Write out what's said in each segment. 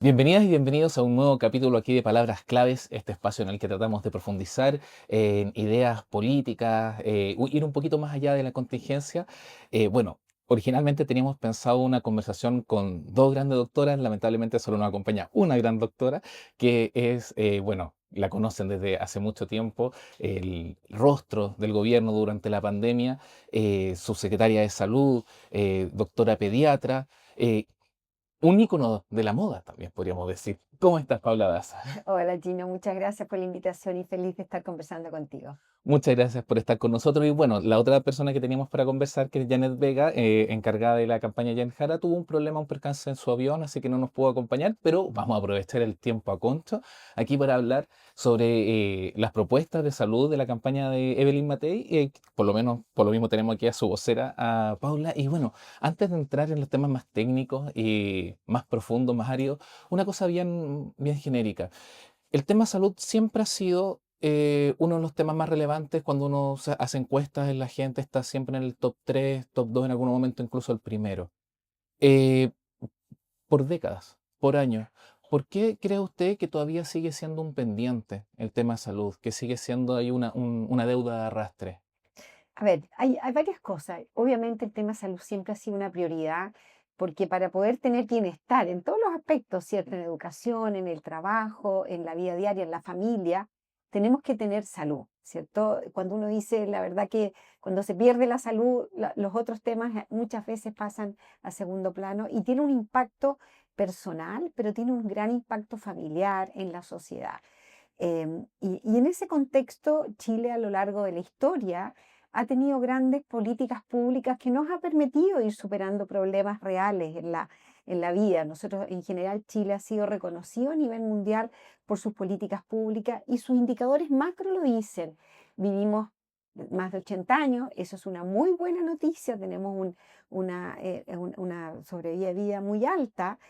Bienvenidas y bienvenidos a un nuevo capítulo aquí de Palabras Claves, este espacio en el que tratamos de profundizar en ideas políticas, ir un poquito más allá de la contingencia. Originalmente teníamos pensado una conversación con dos grandes doctoras, lamentablemente solo nos acompaña una gran doctora, que es, la conocen desde hace mucho tiempo, el rostro del gobierno durante la pandemia, subsecretaria de Salud, doctora pediatra. Un ícono de la moda también podríamos decir. ¿Cómo estás, Paula Daza? Hola Gino, muchas gracias por la invitación y feliz de estar conversando contigo. Muchas gracias por estar con nosotros. Y bueno, la otra persona que teníamos para conversar, que es Janet Vega, encargada de la campaña Jan Jara, tuvo un problema, un percance en su avión, así que no nos pudo acompañar, pero vamos a aprovechar el tiempo a concho aquí para hablar sobre las propuestas de salud de la campaña de Evelyn Matei. Por lo menos, por lo mismo tenemos aquí a su vocera, a Paula. Y bueno, antes de entrar en los temas más técnicos y más profundos, más áridos, una cosa bien genérica. El tema salud siempre ha sido uno de los temas más relevantes cuando uno hace encuestas en la gente, está siempre en el top 3, top 2, en algún momento incluso el primero. Eh, por décadas, por años. ¿Por qué cree usted que todavía sigue siendo un pendiente el tema salud, que sigue siendo ahí una deuda de arrastre? A ver, hay varias cosas. Obviamente el tema salud siempre ha sido una prioridad porque para poder tener bienestar en todos los aspectos, ¿cierto? En educación, en el trabajo, en la vida diaria, en la familia, tenemos que tener salud, ¿cierto? Cuando uno dice, la verdad que cuando se pierde la salud, los otros temas muchas veces pasan a segundo plano y tiene un impacto personal, pero tiene un gran impacto familiar en la sociedad. Y en ese contexto, Chile a lo largo de la historia ha tenido grandes políticas públicas que nos ha permitido ir superando problemas reales en la vida. Nosotros, en general, Chile ha sido reconocido a nivel mundial por sus políticas públicas y sus indicadores macro lo dicen. Vivimos más de 80 años, eso es una muy buena noticia, tenemos una sobrevida de vida muy alta.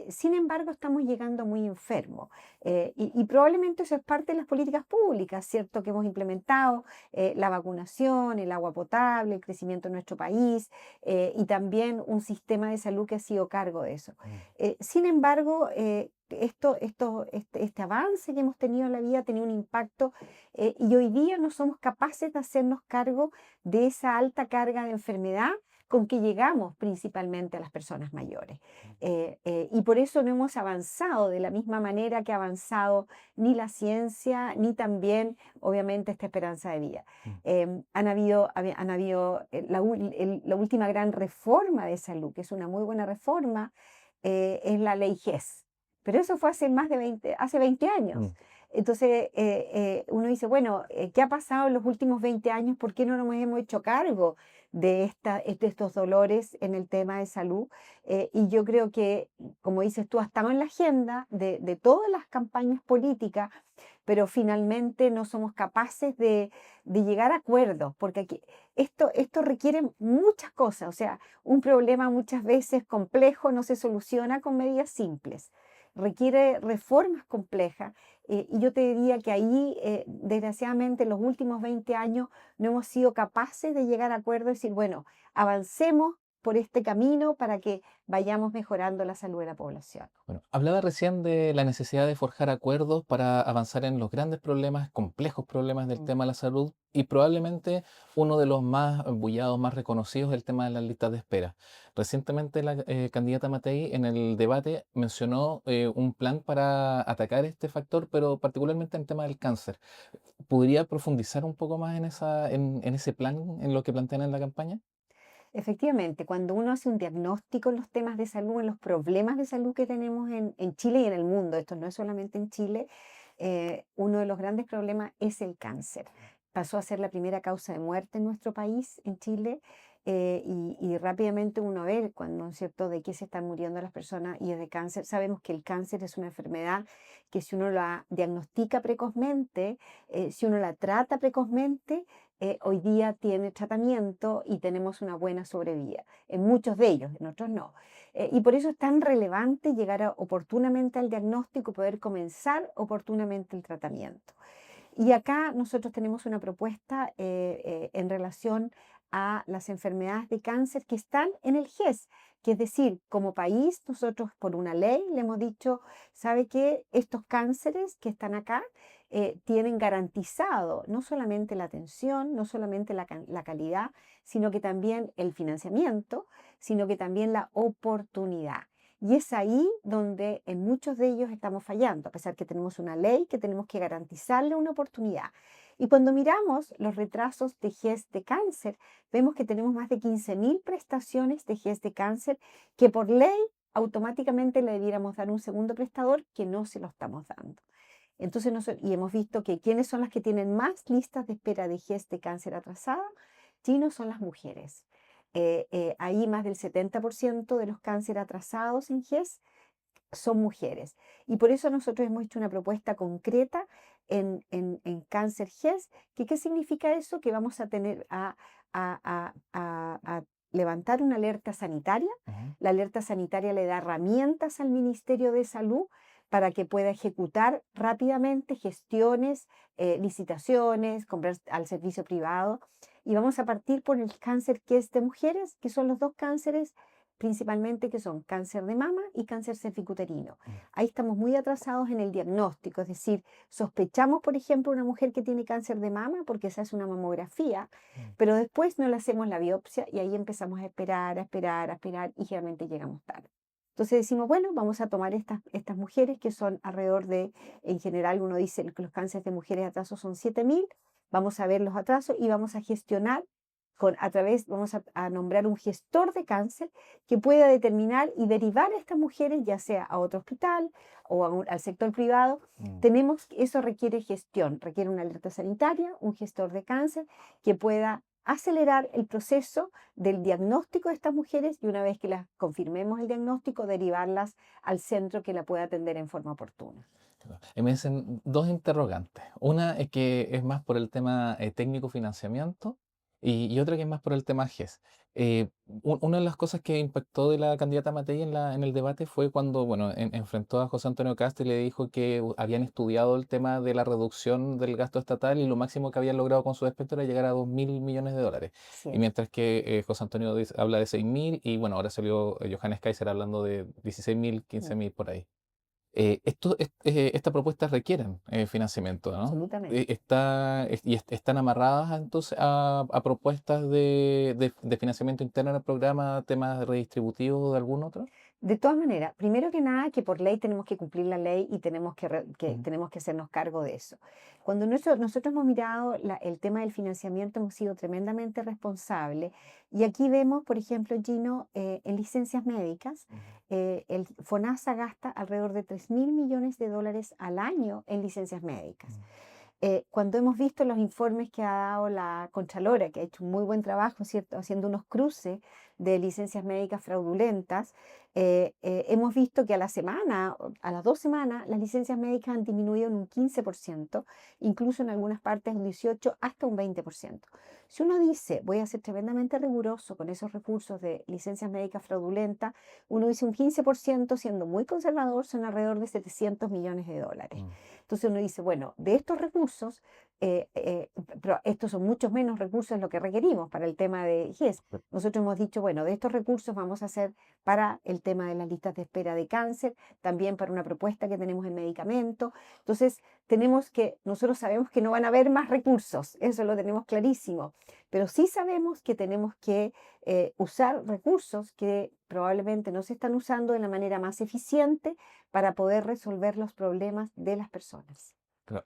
Sin embargo, estamos llegando muy enfermos. Y probablemente eso es parte de las políticas públicas, ¿cierto? Que hemos implementado, la vacunación, el agua potable, el crecimiento en nuestro país, y también un sistema de salud que ha sido cargo de eso. Mm. Sin embargo, este avance que hemos tenido en la vida ha tenido un impacto, y hoy día no somos capaces de hacernos cargo de esa alta carga de enfermedad con que llegamos principalmente a las personas mayores. Y por eso no hemos avanzado de la misma manera que ha avanzado ni la ciencia, ni también, obviamente, esta esperanza de vida. Mm. Han habido la última gran reforma de salud, que es una muy buena reforma, es la ley GES. Pero eso fue hace hace 20 años. Mm. Entonces, uno dice, bueno, ¿qué ha pasado en los últimos 20 años? ¿Por qué no nos hemos hecho cargo de estos dolores en el tema de salud? Y yo creo que, como dices tú, ha estado en la agenda de todas las campañas políticas, pero finalmente no somos capaces de llegar a acuerdos, porque esto requiere muchas cosas. O sea, un problema muchas veces complejo no se soluciona con medidas simples, requiere reformas complejas. Y yo te diría que ahí, desgraciadamente, en los últimos 20 años no hemos sido capaces de llegar a acuerdos y decir, bueno, avancemos por este camino para que vayamos mejorando la salud de la población. Bueno, hablaba recién de la necesidad de forjar acuerdos para avanzar en los grandes problemas, complejos problemas del Mm. tema de la salud y probablemente uno de los más bullados, más reconocidos, es el tema de las listas de espera. Recientemente la candidata Matei en el debate mencionó un plan para atacar este factor, pero particularmente en el tema del cáncer. ¿Podría profundizar un poco más en ese plan, en lo que plantean en la campaña? Efectivamente, cuando uno hace un diagnóstico en los temas de salud, en los problemas de salud que tenemos en Chile y en el mundo, esto no es solamente en Chile, uno de los grandes problemas es el cáncer. Pasó a ser la primera causa de muerte en nuestro país, en Chile, y rápidamente uno ve cuando, ¿no es cierto?, de qué se están muriendo las personas y es de cáncer. Sabemos que el cáncer es una enfermedad que si uno la diagnostica precozmente, si uno la trata precozmente, hoy día tiene tratamiento y tenemos una buena sobrevida. En muchos de ellos, en otros no. Y por eso es tan relevante llegar oportunamente al diagnóstico y poder comenzar oportunamente el tratamiento. Y acá nosotros tenemos una propuesta, en relación a las enfermedades de cáncer que están en el GES, que es decir, como país, nosotros por una ley le hemos dicho, ¿sabe qué? Estos cánceres que están acá tienen garantizado no solamente la atención, no solamente la calidad, sino que también el financiamiento, sino que también la oportunidad. Y es ahí donde en muchos de ellos estamos fallando, a pesar que tenemos una ley que tenemos que garantizarle una oportunidad. Y cuando miramos los retrasos de GES de cáncer, vemos que tenemos más de 15.000 prestaciones de GES de cáncer que por ley automáticamente le debiéramos dar un segundo prestador que no se lo estamos dando. Entonces, y hemos visto que quiénes son las que tienen más listas de espera de GES de cáncer atrasada, Gino, son las mujeres. Ahí más del 70% de los cánceres atrasados en GES son mujeres. Y por eso nosotros hemos hecho una propuesta concreta en cáncer GES. ¿Qué significa eso? Que vamos a tener a levantar una alerta sanitaria. Ujú. La alerta sanitaria le da herramientas al Ministerio de Salud para que pueda ejecutar rápidamente gestiones, licitaciones, comprar al servicio privado. Y vamos a partir por el cáncer que es de mujeres, que son los dos cánceres principalmente, que son cáncer de mama y cáncer cervicuterino. Mm. Ahí estamos muy atrasados en el diagnóstico, es decir, sospechamos, por ejemplo, una mujer que tiene cáncer de mama porque se hace una mamografía, Mm. pero después no le hacemos la biopsia y ahí empezamos a esperar, a esperar, a esperar y generalmente llegamos tarde. Entonces decimos, bueno, vamos a tomar estas mujeres que son alrededor de, en general uno dice que los cánceres de mujeres atrasos son 7.000, vamos a ver los atrasos y vamos a gestionar vamos a nombrar un gestor de cáncer que pueda determinar y derivar a estas mujeres, ya sea a otro hospital o al sector privado. Mm. Eso requiere gestión, requiere una alerta sanitaria, un gestor de cáncer que pueda acelerar el proceso del diagnóstico de estas mujeres y una vez que las confirmemos el diagnóstico, derivarlas al centro que la pueda atender en forma oportuna. Claro. Y me dicen dos interrogantes. Una es que es más por el tema técnico financiamiento y otra que es más por el tema GES. Una de las cosas que impactó de la candidata Matei en el debate fue cuando, bueno, enfrentó a José Antonio Cast y le dijo que habían estudiado el tema de la reducción del gasto estatal y lo máximo que habían logrado con su despecho era llegar a 2.000 millones de dólares. Así Y es. mientras que José Antonio habla de 6.000 y bueno, ahora salió Johannes Kaiser hablando de 16.000, Mm, 15.000 por ahí. Estas propuestas requieren financiamiento, ¿no? absolutamente. Están amarradas entonces a propuestas de financiamiento interno en el programa, temas redistributivos de algún otro. De todas maneras, primero que nada, que por ley tenemos que cumplir la ley y Ujú. tenemos que hacernos cargo de eso. Cuando nosotros hemos mirado el tema del financiamiento, hemos sido tremendamente responsables. Y aquí vemos, por ejemplo, Gino, en licencias médicas, Ujú. el FONASA gasta alrededor de 3.000 millones de dólares al año en licencias médicas. Cuando hemos visto los informes que ha dado la Contralora, que ha hecho un muy buen trabajo, ¿cierto?, haciendo unos cruces de licencias médicas fraudulentas, hemos visto que a la semana, a las 2 semanas, las licencias médicas han disminuido en un 15%, incluso en algunas partes un 18, hasta un 20%. Si uno dice, voy a ser tremendamente riguroso con esos recursos de licencias médicas fraudulentas, uno dice un 15%, siendo muy conservador, son alrededor de 700 millones de dólares. Mm. Entonces uno dice, bueno, de estos recursos, pero estos son muchos menos recursos de lo que requerimos para el tema de GES. Nosotros hemos dicho, bueno, de estos recursos vamos a hacer para el tema de las listas de espera de cáncer, también para una propuesta que tenemos en medicamentos. Entonces, nosotros sabemos que no van a haber más recursos, eso lo tenemos clarísimo, pero sí sabemos que tenemos que usar recursos que probablemente no se están usando de la manera más eficiente para poder resolver los problemas de las personas. Claro.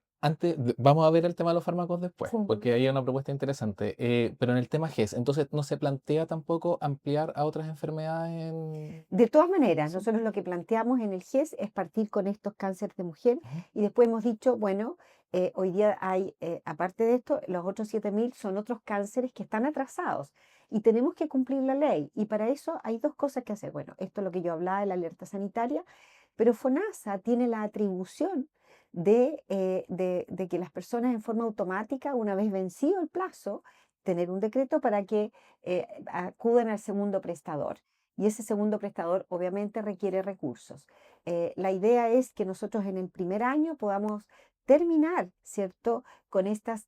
Vamos a ver el tema de los fármacos después, Sí. porque ahí hay una propuesta interesante. Pero en el tema GES, entonces no se plantea tampoco ampliar a otras enfermedades en... De todas maneras, Sí. nosotros lo que planteamos en el GES es partir con estos cánceres de mujer Ujú. y después hemos dicho, bueno, hoy día hay, aparte de esto, los otros 7.000 son otros cánceres que están atrasados y tenemos que cumplir la ley. Y para eso hay dos cosas que hacer. Bueno, esto es lo que yo hablaba de la alerta sanitaria, pero FONASA tiene la atribución de que las personas en forma automática, una vez vencido el plazo, tener un decreto para que acudan al segundo prestador. Y ese segundo prestador obviamente requiere recursos. La idea es que nosotros en el primer año podamos terminar, ¿cierto?, con estos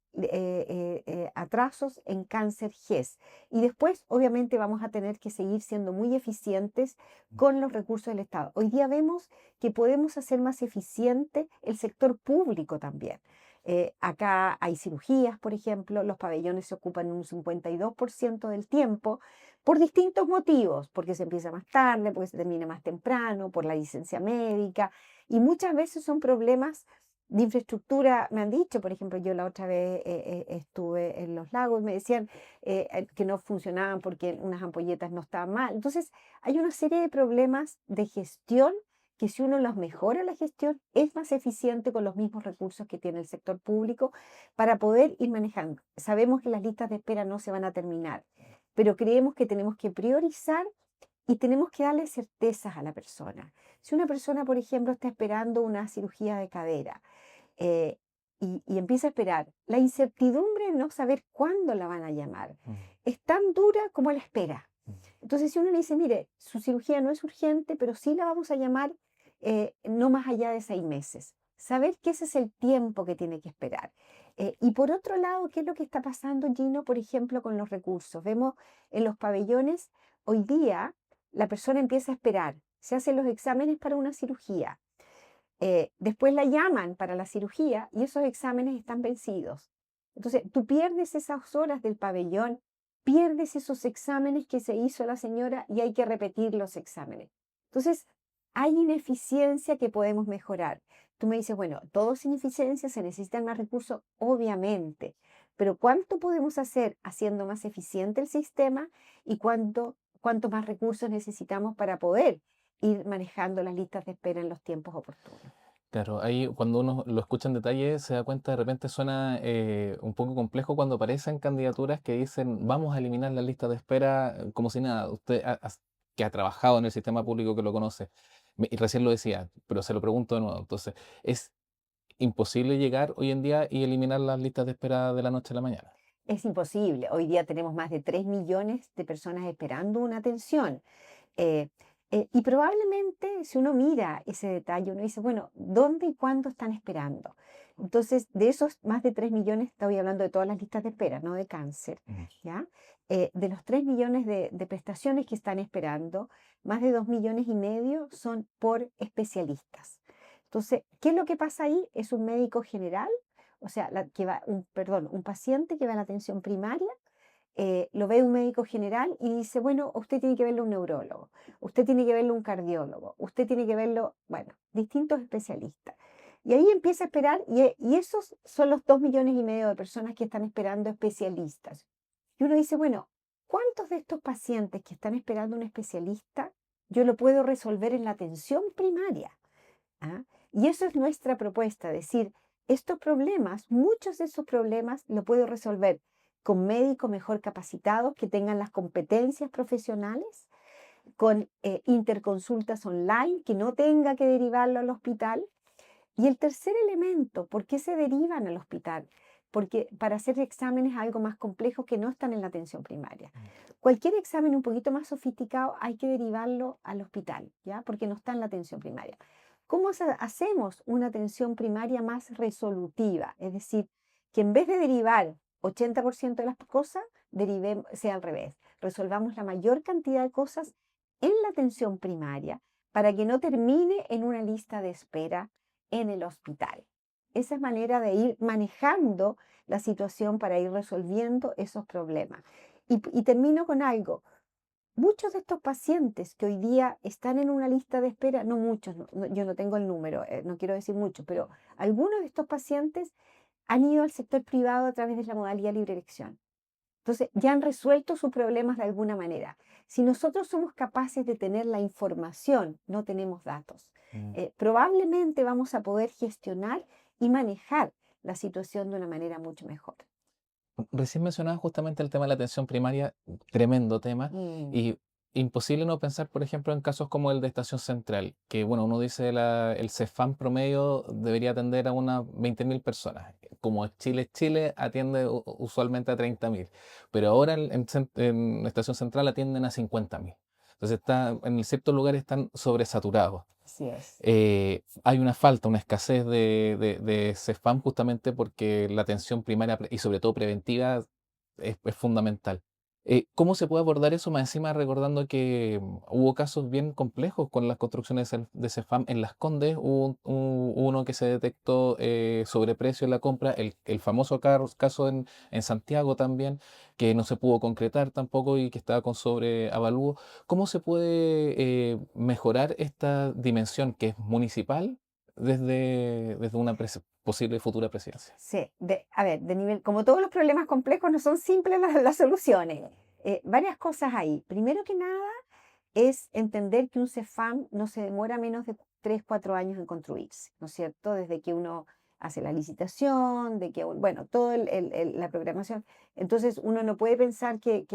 atrasos en cáncer GES. Y después, obviamente, vamos a tener que seguir siendo muy eficientes con los recursos del Estado. Hoy día vemos que podemos hacer más eficiente el sector público también. Acá hay cirugías, por ejemplo, los pabellones se ocupan un 52% del tiempo por distintos motivos, porque se empieza más tarde, porque se termina más temprano, por la licencia médica, y muchas veces son problemas de infraestructura. Me han dicho, por ejemplo, yo la otra vez estuve en Los Lagos y me decían que no funcionaban porque unas ampolletas no estaban mal. Entonces, hay una serie de problemas de gestión que si uno los mejora la gestión, es más eficiente con los mismos recursos que tiene el sector público para poder ir manejando. Sabemos que las listas de espera no se van a terminar, pero creemos que tenemos que priorizar y tenemos que darle certezas a la persona. Si una persona, por ejemplo, está esperando una cirugía de cadera eh, y empieza a esperar, la incertidumbre de no saber cuándo la van a llamar Mm, es tan dura como la espera. mm. Entonces, si uno le dice, mire, su cirugía no es urgente, pero sí la vamos a llamar no más allá de 6 meses. Saber que ese es el tiempo que tiene que esperar. Y por otro lado, ¿qué es lo que está pasando, Gino, por ejemplo, con los recursos? Vemos en los pabellones, hoy día la persona empieza a esperar, se hacen los exámenes para una cirugía, después la llaman para la cirugía y esos exámenes están vencidos. Entonces, tú pierdes esas horas del pabellón, pierdes esos exámenes que se hizo la señora y hay que repetir los exámenes. Entonces, hay ineficiencia que podemos mejorar. Tú me dices, bueno, todo es ineficiencia, se necesitan más recursos, obviamente, pero ¿cuánto podemos hacer haciendo más eficiente el sistema y cuánto más recursos necesitamos para poder ir manejando las listas de espera en los tiempos oportunos? Claro, ahí cuando uno lo escucha en detalle se da cuenta, de repente suena un poco complejo cuando aparecen candidaturas que dicen vamos a eliminar la lista de espera como si nada. Usted que ha trabajado en el sistema público, que lo conoce, y recién lo decía, pero se lo pregunto de nuevo. Entonces, ¿es imposible llegar hoy en día y eliminar las listas de espera de la noche a la mañana? Es imposible. Hoy día tenemos más de 3 millones de personas esperando una atención. Eh, y probablemente si uno mira ese detalle, uno dice, bueno, ¿dónde y cuándo están esperando? Entonces, de esos más de 3 millones, estoy hablando de todas las listas de espera, no de cáncer, Ujú. ¿ya? De los 3 millones de prestaciones que están esperando, más de 2,5 millones son por especialistas. Entonces, ¿qué es lo que pasa ahí? Es un médico general, o sea, un paciente que va a la atención primaria, lo ve un médico general y dice, bueno, usted tiene que verlo un neurólogo, usted tiene que verlo un cardiólogo, usted tiene que verlo, bueno, distintos especialistas. Y ahí empieza a esperar y esos son los 2,5 millones de personas que están esperando especialistas. Y uno dice, bueno, ¿cuántos de estos pacientes que están esperando un especialista yo lo puedo resolver en la atención primaria? ¿Ah? Y eso es nuestra propuesta, decir, estos problemas, muchos de esos problemas lo puedo resolver con médicos mejor capacitados que tengan las competencias profesionales, con interconsultas online, que no tenga que derivarlo al hospital. Y el tercer elemento, ¿por qué se derivan al hospital? Porque para hacer exámenes algo más complejos que no están en la atención primaria. Mm. Cualquier examen un poquito más sofisticado hay que derivarlo al hospital, ¿ya? Porque no está en la atención primaria. ¿Cómo hacemos una atención primaria más resolutiva? Es decir, que en vez de derivar 80% de las cosas, sea al revés. Resolvamos la mayor cantidad de cosas en la atención primaria para que no termine en una lista de espera en el hospital. Esa es manera de ir manejando la situación para ir resolviendo esos problemas. Y termino con algo. Muchos de estos pacientes que hoy día están en una lista de espera, no muchos, yo no tengo el número, no quiero decir mucho, pero algunos de estos pacientes han ido al sector privado a través de la modalidad libre elección. Entonces, ya han resuelto sus problemas de alguna manera. Si nosotros somos capaces de tener la información, no tenemos datos, Mm. probablemente vamos a poder gestionar y manejar la situación de una manera mucho mejor. Recién mencionaba justamente el tema de la atención primaria, tremendo tema, Mm, y imposible no pensar, por ejemplo, en casos como el de Estación Central, que bueno, uno dice el CEFAM promedio debería atender a unas 20.000 personas. Como Chile atiende usualmente a 30.000, pero ahora en Estación Central atienden a 50.000. Entonces, en ciertos lugares están sobresaturados. Así es. Hay una falta, una escasez de CEFAM justamente porque la atención primaria y sobre todo preventiva es fundamental. ¿Cómo se puede abordar eso? Más encima recordando que hubo casos bien complejos con las construcciones de CEFAM en Las Condes. Hubo uno que se detectó sobreprecio en la compra, el famoso caso en Santiago también, que no se pudo concretar tampoco y que estaba con sobreavalúo. ¿Cómo se puede mejorar esta dimensión que es municipal desde una posible futura presidencia? Sí, a ver, de nivel, como todos los problemas complejos, no son simples las soluciones. Varias cosas ahí. Primero que nada, es entender que un CEFAM no se demora menos de 3, 4 años en construirse, ¿no es cierto? Desde que uno hace la licitación, de que, bueno, toda la programación. Entonces, uno no puede pensar que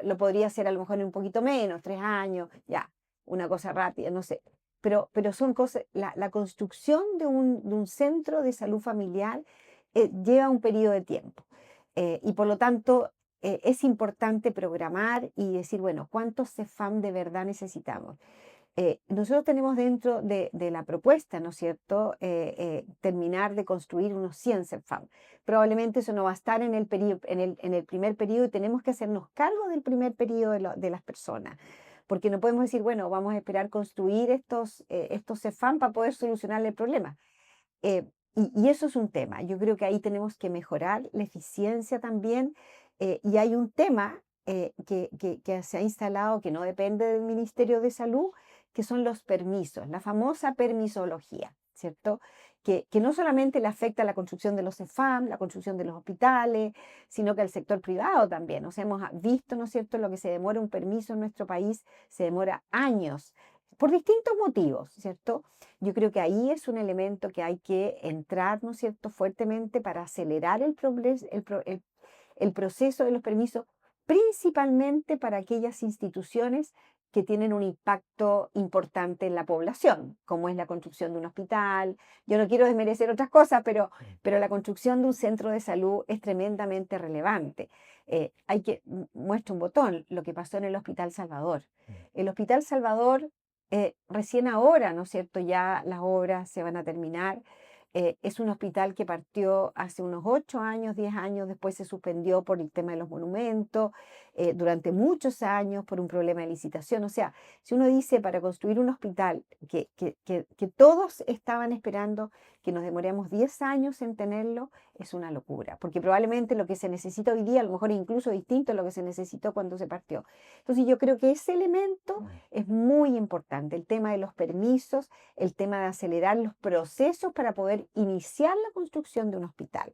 lo podría hacer a lo mejor en un poquito menos, 3 años, ya, una cosa rápida, no sé. Pero son cosas, la construcción de un centro de salud familiar lleva un periodo de tiempo. Y por lo tanto, es importante programar y decir, bueno, ¿cuántos CEFAM de verdad necesitamos? Nosotros tenemos dentro de la propuesta, ¿no es cierto?, terminar de construir unos 100 CEFAM. Probablemente eso no va a estar en el, en el primer periodo y tenemos que hacernos cargo del primer periodo de las personas. Porque no podemos decir, bueno, vamos a esperar construir estos CEFAM para poder solucionar el problema. Eh, y eso es un tema. Yo creo que ahí tenemos que mejorar la eficiencia también. Y hay un tema que se ha instalado que no depende del Ministerio de Salud, que son los permisos, la famosa permisología, ¿cierto? Que no solamente le afecta a la construcción de los CEFAM, la construcción de los hospitales, sino que al sector privado también. O sea, hemos visto, ¿no es cierto?, lo que se demora un permiso en nuestro país, se demora años, por distintos motivos, ¿cierto? Yo creo que ahí es un elemento que hay que entrar, ¿no es cierto?, fuertemente para acelerar el proceso de los permisos, principalmente para aquellas instituciones que tienen un impacto importante en la población, como es la construcción de un hospital. Yo no quiero desmerecer otras cosas, pero la construcción de un centro de salud es tremendamente relevante. Muestro un botón, lo que pasó en el Hospital Salvador. El Hospital Salvador recién ahora, ¿no es cierto? Ya las obras se van a terminar. Es un hospital que partió hace unos 8 años, 10 años, después se suspendió por el tema de los monumentos, durante muchos años por un problema de licitación. O sea, si uno dice para construir un hospital que todos estaban esperando que nos demoremos 10 años en tenerlo, es una locura, porque probablemente lo que se necesita hoy día, a lo mejor incluso distinto a lo que se necesitó cuando se partió. Entonces yo creo que ese elemento es muy importante, el tema de los permisos, el tema de acelerar los procesos para poder iniciar la construcción de un hospital,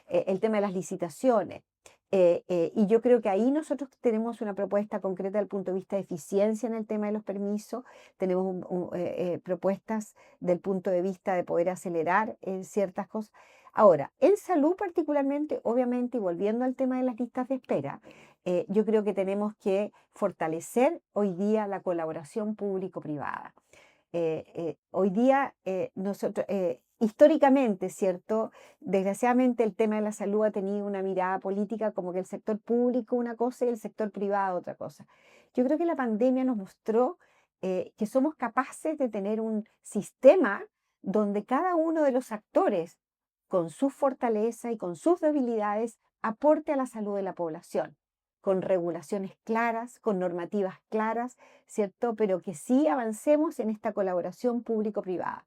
el tema de las licitaciones. Y yo creo que ahí nosotros tenemos una propuesta concreta desde el punto de vista de eficiencia en el tema de los permisos, tenemos propuestas del punto de vista de poder acelerar ciertas cosas. Ahora, en salud particularmente, obviamente, y volviendo al tema de las listas de espera, yo creo que tenemos que fortalecer hoy día la colaboración público-privada. Hoy día nosotros, históricamente, ¿cierto? Desgraciadamente el tema de la salud ha tenido una mirada política como que el sector público una cosa y el sector privado otra cosa. Yo creo que la pandemia nos mostró que somos capaces de tener un sistema donde cada uno de los actores, con sus fortalezas y con sus debilidades, aporte a la salud de la población, con regulaciones claras, con normativas claras, ¿cierto? Pero que sí avancemos en esta colaboración público-privada.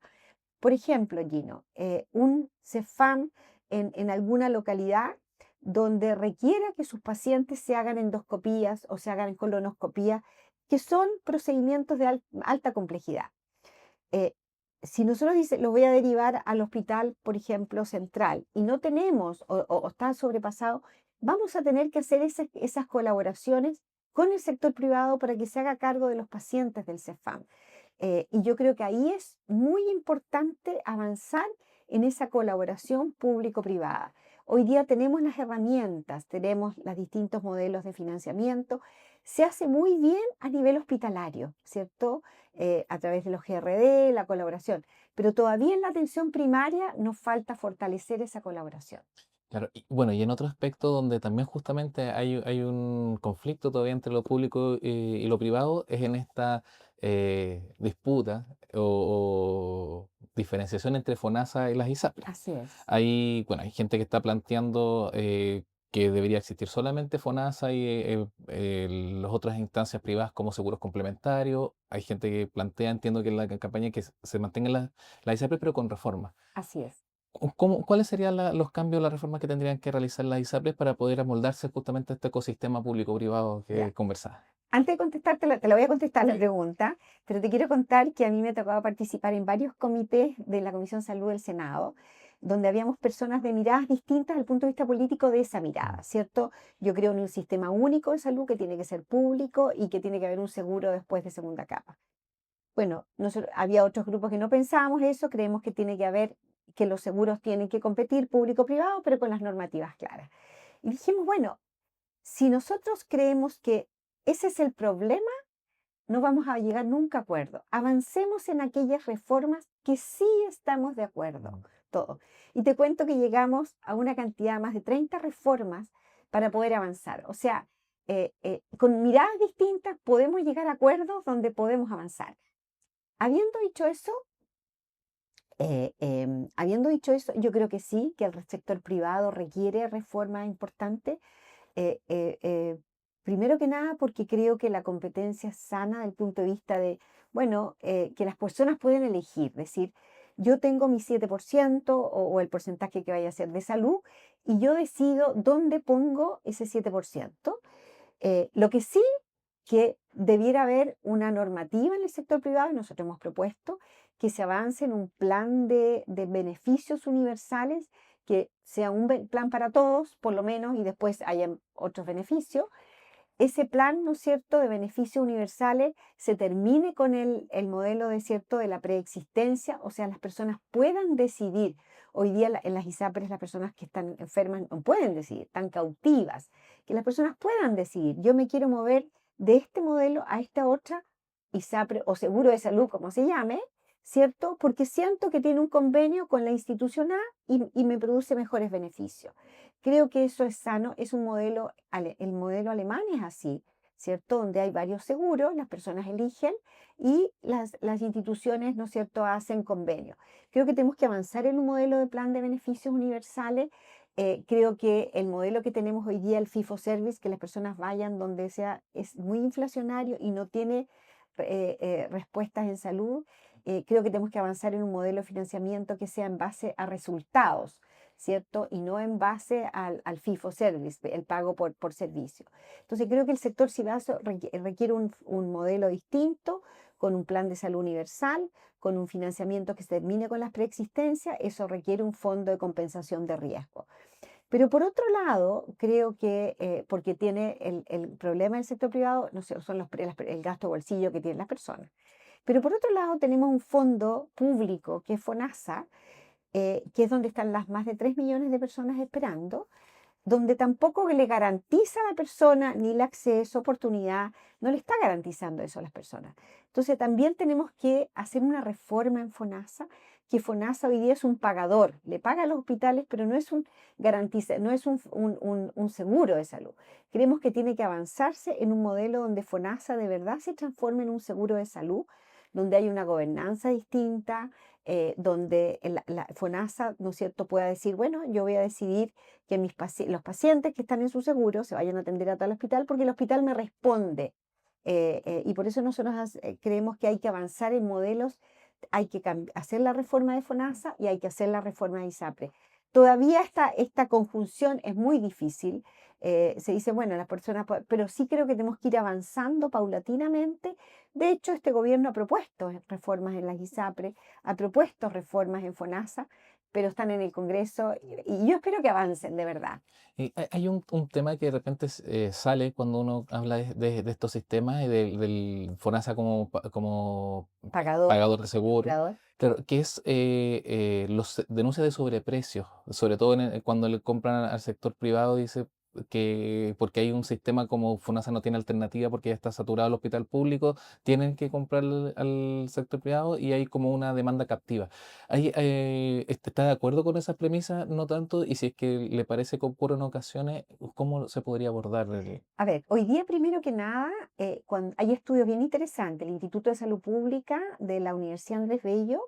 Por ejemplo, Gino, un CEFAM en alguna localidad donde requiera que sus pacientes se hagan endoscopías o se hagan colonoscopías, que son procedimientos de alta complejidad. Eh, si nosotros lo voy a derivar al hospital, por ejemplo, central, y no tenemos o está sobrepasado, vamos a tener que hacer esas colaboraciones con el sector privado para que se haga cargo de los pacientes del CEFAM. Y yo creo que ahí es muy importante avanzar en esa colaboración público-privada. Hoy día tenemos las herramientas, tenemos los distintos modelos de financiamiento. Se hace muy bien a nivel hospitalario, ¿cierto? A través de los GRD, la colaboración. Pero todavía en la atención primaria nos falta fortalecer esa colaboración. Claro, y bueno, y en otro aspecto donde también justamente hay un conflicto todavía entre lo público y lo privado es en esta disputa o diferenciación entre FONASA y las ISAPRES. Así es. Bueno, hay gente que está planteando que debería existir solamente FONASA y las otras instancias privadas como seguros complementarios. Hay gente que plantea, entiendo que en la campaña que se mantengan las ISAPRES pero con reforma. Así es. ¿Cuáles serían los cambios, las reformas que tendrían que realizar las ISAPRES para poder amoldarse justamente a este ecosistema público-privado que Ya. conversaba? Antes de contestarte, te la voy a contestar la pregunta, pero te quiero contar que a mí me tocaba participar en varios comités de la Comisión Salud del Senado, donde habíamos personas de miradas distintas al punto de vista político de esa mirada, Mm. ¿cierto? Yo creo en un sistema único de salud que tiene que ser público y que tiene que haber un seguro después de segunda capa. Bueno, había otros grupos que no pensábamos eso, creemos que tiene que haber, que los seguros tienen que competir público-privado, pero con las normativas claras. Y dijimos, bueno, si nosotros creemos que ese es el problema, no vamos a llegar nunca a acuerdo. Avancemos en aquellas reformas que sí estamos de acuerdo, Mm. todos. Y te cuento que llegamos a una cantidad más de 30 reformas para poder avanzar. O sea, con miradas distintas podemos llegar a acuerdos donde podemos avanzar. Habiendo dicho eso, yo creo que sí, que el sector privado requiere reformas importantes. eh, eh, eh, Primero que nada, porque creo que la competencia es sana desde el punto de vista de, bueno, que las personas pueden elegir, decir, yo tengo mi 7% o el porcentaje que vaya a ser de salud y yo decido dónde pongo ese 7%. Lo que sí que debiera haber una normativa en el sector privado, y nosotros hemos propuesto que se avance en un plan de beneficios universales, que sea un plan para todos, por lo menos, y después hayan otros beneficios. Ese plan, ¿no es cierto?, de beneficios universales se termine con el modelo, de cierto, de la preexistencia, o sea, las personas puedan decidir. Hoy día en las ISAPRES las personas que están enfermas no pueden decidir, están cautivas. Que las personas puedan decidir, yo me quiero mover de este modelo a esta otra ISAPRE o seguro de salud, como se llame, ¿cierto? Porque siento que tiene un convenio con la institución A y me produce mejores beneficios. Creo que eso es sano, es un modelo, el modelo alemán es así, ¿cierto? Donde hay varios seguros, las personas eligen y las instituciones, ¿no es cierto?, hacen convenios. Creo que tenemos que avanzar en un modelo de plan de beneficios universales. Creo que el modelo que tenemos hoy día, el FIFO-Service, que las personas vayan donde sea, es muy inflacionario y no tiene respuestas en salud. Creo que tenemos que avanzar en un modelo de financiamiento que sea en base a resultados, ¿cierto? Y no en base al FIFO-Service, el pago por servicio. Entonces, creo que el sector cibazo requiere un modelo distinto, con un plan de salud universal, con un financiamiento que se termine con las preexistencias. Eso requiere un fondo de compensación de riesgo. Pero por otro lado, creo que, porque tiene el problema del sector privado, no sé, son el gasto de bolsillo que tienen las personas. Pero por otro lado, tenemos un fondo público que es FONASA, que es donde están las más de 3 millones de personas esperando, donde tampoco le garantiza a la persona ni el acceso, oportunidad, no le está garantizando eso a las personas. Entonces también tenemos que hacer una reforma en FONASA, que FONASA hoy día es un pagador, le paga a los hospitales, pero no es un garantiza, no es un seguro de salud. Creemos que tiene que avanzarse en un modelo donde FONASA de verdad se transforme en un seguro de salud, donde hay una gobernanza distinta, donde la FONASA, ¿no es cierto?, pueda decir, bueno, yo voy a decidir que los pacientes que están en su seguro se vayan a atender a tal hospital porque el hospital me responde. Y por eso nosotros creemos que hay que avanzar en modelos, hay que hacer la reforma de FONASA y hay que hacer la reforma de ISAPRE. Todavía esta conjunción es muy difícil. Se dice, bueno, las personas, pero sí creo que tenemos que ir avanzando paulatinamente. De hecho, este gobierno ha propuesto reformas en las ISAPRE, ha propuesto reformas en FONASA, pero están en el Congreso y yo espero que avancen de verdad. Y hay un tema que de repente sale cuando uno habla de estos sistemas y del FONASA como Pagador, pagador de seguro, asegurador. claro, que es los denuncias de sobreprecios, sobre todo cuando le compran al sector privado, dice. que porque hay un sistema como FONASA no tiene alternativa porque ya está saturado el hospital público, tienen que comprar al sector privado y hay como una demanda captiva. ¿Está de acuerdo con esas premisas? No tanto, y si es que le parece que ocurre en ocasiones, ¿cómo se podría abordar A ver, hoy día, primero que nada, hay estudios bien interesantes. El Instituto de Salud Pública de la Universidad Andrés Bello,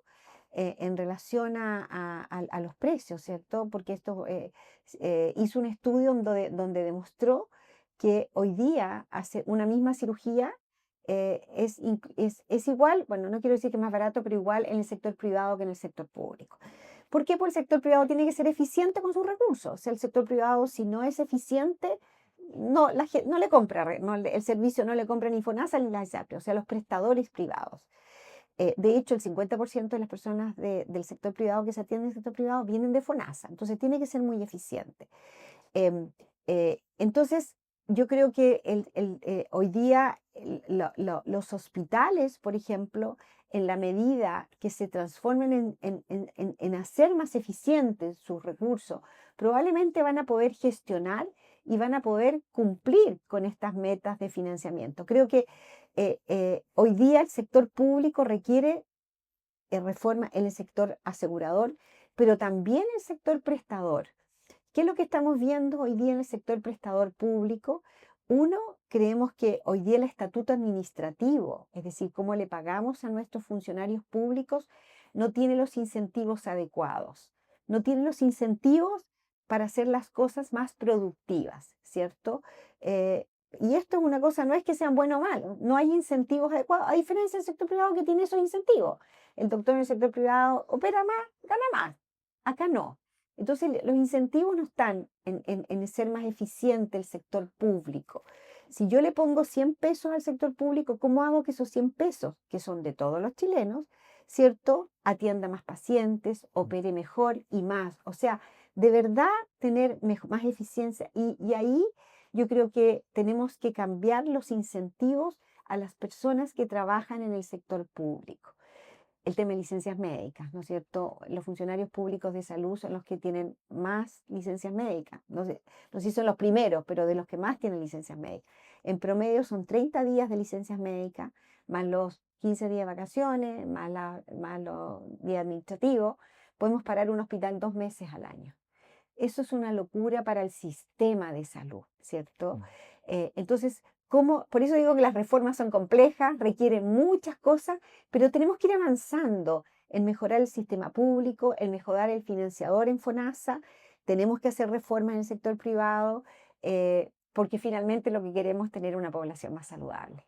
en relación a los precios, ¿cierto? Porque esto hizo un estudio donde demostró que hoy día hace una misma cirugía es igual, bueno, no quiero decir que es más barato, pero igual en el sector privado que en el sector público. ¿Por qué? Porque el sector privado tiene que ser eficiente con sus recursos. O sea, el sector privado, si no es eficiente, no, no le compra, el servicio no le compra ni FONASA ni la ISAPRE, o sea, los prestadores privados. De hecho, el 50% de las personas del sector privado que se atienden en el sector privado vienen de FONASA, entonces tiene que ser muy eficiente. Entonces, yo creo que hoy día los hospitales, por ejemplo, en la medida que se transformen en hacer más eficientes sus recursos, probablemente van a poder gestionar y van a poder cumplir con estas metas de financiamiento. Creo que hoy día el sector público requiere reforma en el sector asegurador, pero también el sector prestador. ¿Qué es lo que estamos viendo hoy día en el sector prestador público? Uno, creemos que hoy día el estatuto administrativo, es decir, cómo le pagamos a nuestros funcionarios públicos, no tiene los incentivos adecuados, no tiene los incentivos para hacer las cosas más productivas, ¿cierto? Y esto es una cosa, no es que sean buenos o malos, no hay incentivos adecuados, a diferencia del sector privado que tiene esos incentivos. El doctor en el sector privado opera más, gana más. Acá no. Entonces, los incentivos no están en ser más eficiente el sector público. Si yo le pongo 100 pesos al sector público, ¿cómo hago que esos 100 pesos, que son de todos los chilenos, ¿cierto?, atienda más pacientes, opere mejor y más? O sea, de verdad tener más eficiencia. Y ahí yo creo que tenemos que cambiar los incentivos a las personas que trabajan en el sector público. El tema de licencias médicas, ¿no es cierto? Los funcionarios públicos de salud son los que tienen más licencias médicas. No sé si son los primeros, pero de los que más tienen licencias médicas. En promedio son 30 días de licencias médicas, más los 15 días de vacaciones, más los días administrativos. Podemos parar un hospital 2 meses al año. Eso es una locura para el sistema de salud, ¿cierto? Entonces, por eso digo que las reformas son complejas, requieren muchas cosas, pero tenemos que ir avanzando en mejorar el sistema público, en mejorar el financiador en FONASA, tenemos que hacer reformas en el sector privado, porque finalmente lo que queremos es tener una población más saludable.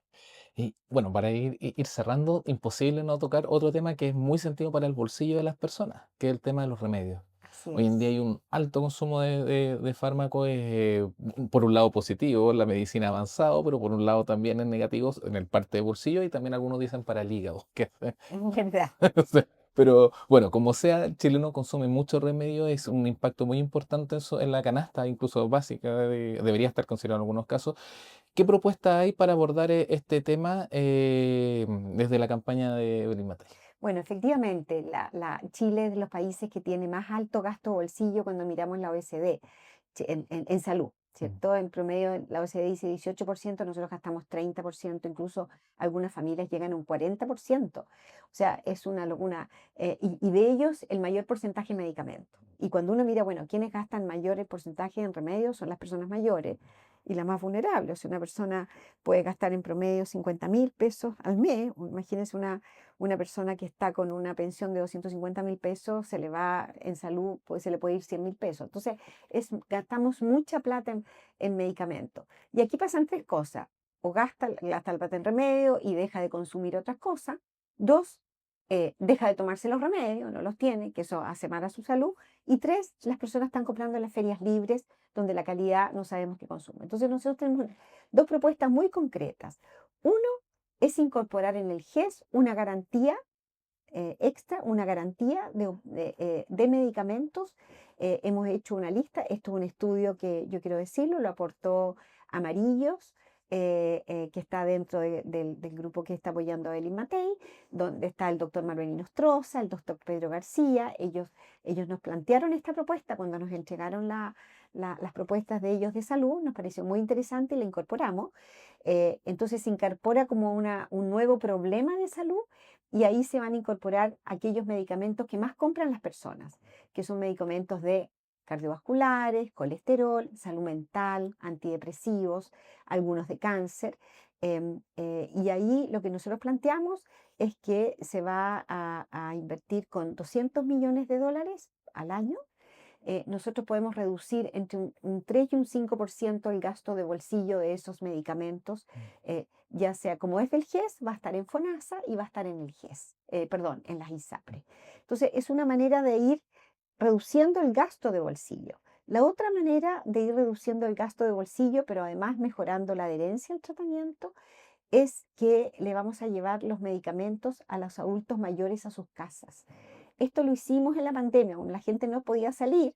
Y bueno, para ir cerrando, imposible no tocar otro tema que es muy sentido para el bolsillo de las personas, que es el tema de los remedios. Así Hoy en día es. hay un alto consumo de fármacos, por un lado positivo, la medicina ha avanzado, pero por un lado también es negativo en el parte de bolsillo y también algunos dicen para el hígado. Es verdad. Pero bueno, como sea, el chileno consume mucho remedio, es un impacto muy importante en la canasta, incluso básica, debería estar considerado en algunos casos. ¿Qué propuesta hay para abordar este tema desde la campaña de Evelyn Matei? Bueno, efectivamente, Chile es de los países que tiene más alto gasto bolsillo cuando miramos la OECD en salud, Mm. ¿cierto? En promedio, la OECD dice 18%, nosotros gastamos 30%, incluso algunas familias llegan a un 40%. O sea, es una locura. Y de ellos, el mayor porcentaje en medicamentos. Y cuando uno mira, bueno, ¿quiénes gastan mayor porcentaje en remedios? Son las personas mayores y las más vulnerables. O sea, una persona puede gastar en promedio 50.000 pesos al mes. Imagínense una persona que está con una pensión de 250.000 pesos, se le va en salud, pues se le puede ir 100.000 pesos. Entonces, gastamos mucha plata en medicamentos. Y aquí pasan tres cosas. O gasta la plata en remedio y deja de consumir otras cosas. Dos, deja de tomarse los remedios, no los tiene, que eso hace mal a su salud. Y tres, las personas están comprando en las ferias libres, donde la calidad no sabemos qué consume. Entonces nosotros tenemos dos propuestas muy concretas. Uno es incorporar en el GES una garantía extra, una garantía de medicamentos. Hemos hecho una lista, esto es un estudio que yo quiero decirlo, lo aportó Amarillos, que está dentro del grupo que está apoyando a Eli Matei, donde está el doctor Marvelino Stroza, el doctor Pedro García. Ellos nos plantearon esta propuesta cuando nos entregaron las propuestas de ellos de salud, nos pareció muy interesante y la incorporamos. Entonces se incorpora como un nuevo problema de salud y ahí se van a incorporar aquellos medicamentos que más compran las personas, que son medicamentos de cardiovasculares, colesterol, salud mental, antidepresivos, algunos de cáncer. Y ahí lo que nosotros planteamos es que se va a invertir con 200 millones de dólares al año. Nosotros podemos reducir entre un 3 y un 5% el gasto de bolsillo de esos medicamentos, ya sea como es del GES, va a estar en FONASA y va a estar en el GES, perdón, en las ISAPRE. Entonces, es una manera de ir reduciendo el gasto de bolsillo. La otra manera de ir reduciendo el gasto de bolsillo, pero además mejorando la adherencia al tratamiento, es que le vamos a llevar los medicamentos a los adultos mayores a sus casas. Esto lo hicimos en la pandemia, cuando la gente no podía salir,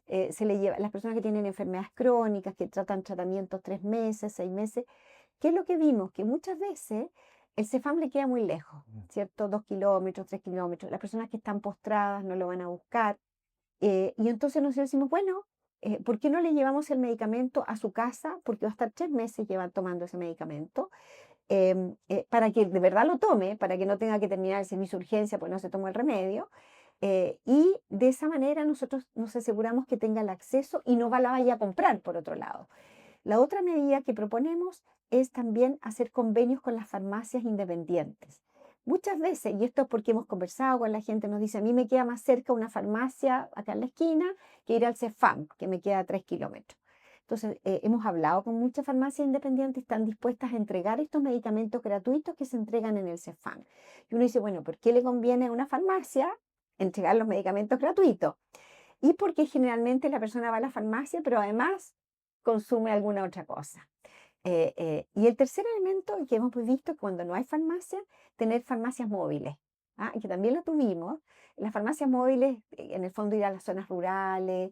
se le lleva, las personas que tienen enfermedades crónicas, que tratan tratamientos 3 meses, 6 meses, ¿qué es lo que vimos? Que muchas veces el CEFAM le queda muy lejos, ¿cierto? 2 kilómetros, 3 kilómetros. Las personas que están postradas no lo van a buscar. Y entonces nosotros decimos, bueno, ¿por qué no le llevamos el medicamento a su casa? Porque va a estar 3 meses tomando ese medicamento, para que de verdad lo tome, para que no tenga que terminar el servicio de urgencia, pues no se tomó el remedio. Y de esa manera nosotros nos aseguramos que tenga el acceso y no la vaya a comprar por otro lado. La otra medida que proponemos es también hacer convenios con las farmacias independientes. Muchas veces, y esto es porque hemos conversado con la gente, nos dice, a mí me queda más cerca una farmacia acá en la esquina que ir al CEFAM, que me queda a 3 kilómetros. Entonces, hemos hablado con muchas farmacias independientes, están dispuestas a entregar estos medicamentos gratuitos que se entregan en el CEFAM. Y uno dice, bueno, ¿por qué le conviene a una farmacia entregar los medicamentos gratuitos? Y porque generalmente la persona va a la farmacia, pero además consume alguna otra cosa. Y el tercer elemento que hemos visto cuando no hay farmacia, tener farmacias móviles, que también lo tuvimos. Las farmacias móviles, en el fondo, ir a las zonas rurales,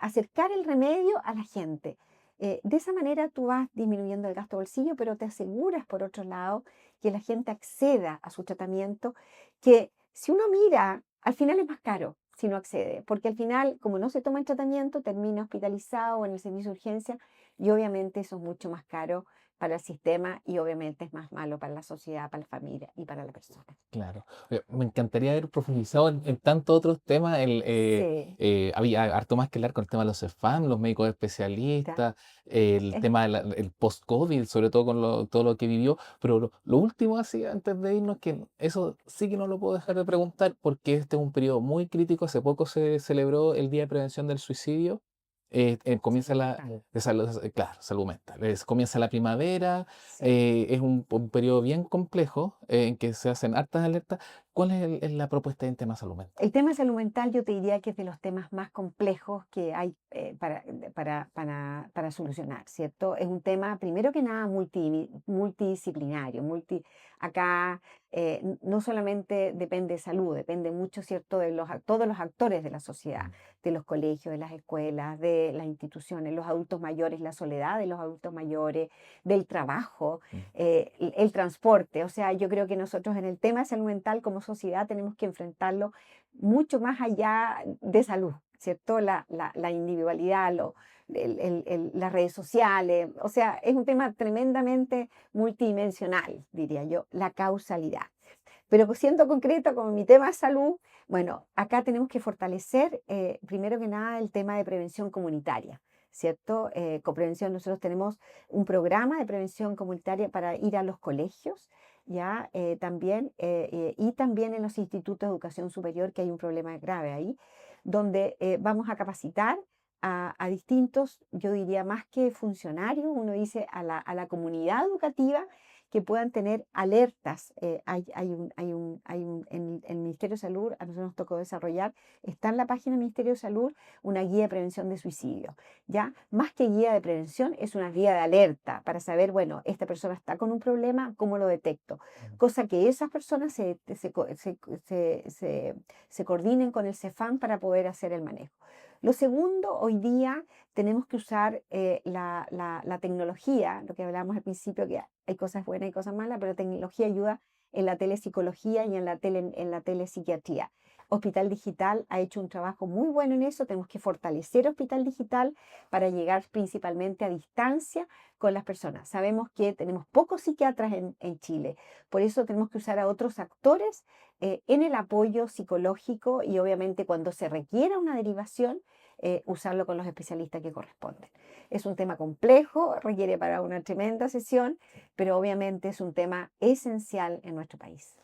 acercar el remedio a la gente. De esa manera tú vas disminuyendo el gasto bolsillo, pero te aseguras, por otro lado, que la gente acceda a su tratamiento, que si uno mira, al final es más caro si no accede, porque al final, como no se toma el tratamiento, termina hospitalizado o en el servicio de urgencia y obviamente eso es mucho más caro para el sistema y obviamente es más malo para la sociedad, para la familia y para la persona. Claro. Me encantaría haber profundizado en tantos otros temas. Sí, Había harto más que hablar con el tema de los CEFAM, los médicos ya. especialistas, el Es- tema del post-COVID, sobre todo con todo lo que vivió. Pero lo último, así, antes de irnos, que eso sí que no lo puedo dejar de preguntar, porque este es un periodo muy crítico. Hace poco se celebró el Día de Prevención del Suicidio. Comienza Salud la, mental. de salud, claro, salud mental. Comienza la primavera. Sí. Es un periodo bien complejo, en que se hacen hartas alertas. ¿Cuál es, es la propuesta en tema salud mental? El tema de salud mental yo te diría que es de los temas más complejos que hay, para solucionar, ¿cierto? Es un tema, primero que nada, multidisciplinario. Acá no solamente depende de salud, depende mucho, ¿cierto?, de todos los actores de la sociedad, Mm, de los colegios, de las escuelas, de las instituciones, los adultos mayores, la soledad de los adultos mayores, del trabajo, mm. el transporte. O sea, yo creo que nosotros en el tema de salud mental como sociedad tenemos que enfrentarlo mucho más allá de salud, ¿cierto? La individualidad, las redes sociales, o sea, es un tema tremendamente multidimensional, diría yo, la causalidad. Pero siendo concreto como mi tema es salud, bueno, acá tenemos que fortalecer, primero que nada, el tema de prevención comunitaria, ¿cierto? Coprevención, nosotros tenemos un programa de prevención comunitaria para ir a los colegios, ya también, y también en los institutos de educación superior, que hay un problema grave ahí, donde vamos a capacitar a distintos, yo diría más que funcionarios, uno dice a la comunidad educativa que puedan tener alertas. En el Ministerio de Salud, a nosotros nos tocó desarrollar, está en la página del Ministerio de Salud una guía de prevención de suicidio. ¿Ya? Más que guía de prevención, es una guía de alerta para saber, bueno, esta persona está con un problema, ¿cómo lo detecto? Cosa que esas personas se coordinen con el CEFAM para poder hacer el manejo. Lo segundo, hoy día tenemos que usar la tecnología, lo que hablábamos al principio, que hay cosas buenas y cosas malas, pero la tecnología ayuda en la telepsicología y en la telepsiquiatría. Hospital Digital ha hecho un trabajo muy bueno en eso, tenemos que fortalecer Hospital Digital para llegar principalmente a distancia con las personas. Sabemos que tenemos pocos psiquiatras en Chile, por eso tenemos que usar a otros actores en el apoyo psicológico y obviamente cuando se requiera una derivación, usarlo con los especialistas que corresponden. Es un tema complejo, requiere para una tremenda sesión, pero obviamente es un tema esencial en nuestro país.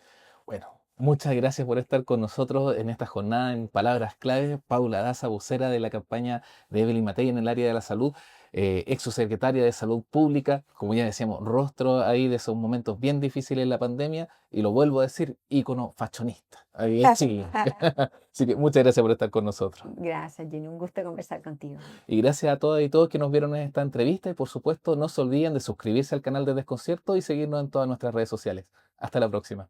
Bueno, muchas gracias por estar con nosotros en esta jornada en Palabras Clave. Paula Daza, vocera de la campaña de Evelyn Matei en el área de la salud, ex subsecretaria de Salud Pública, como ya decíamos, rostro ahí de esos momentos bien difíciles en la pandemia, y lo vuelvo a decir, ícono fashionista ahí en Chile. Así que muchas gracias por estar con nosotros. Gracias, Jenny. Un gusto conversar contigo. Y gracias a todas y todos que nos vieron en esta entrevista, y por supuesto no se olviden de suscribirse al canal de Desconcierto y seguirnos en todas nuestras redes sociales. Hasta la próxima.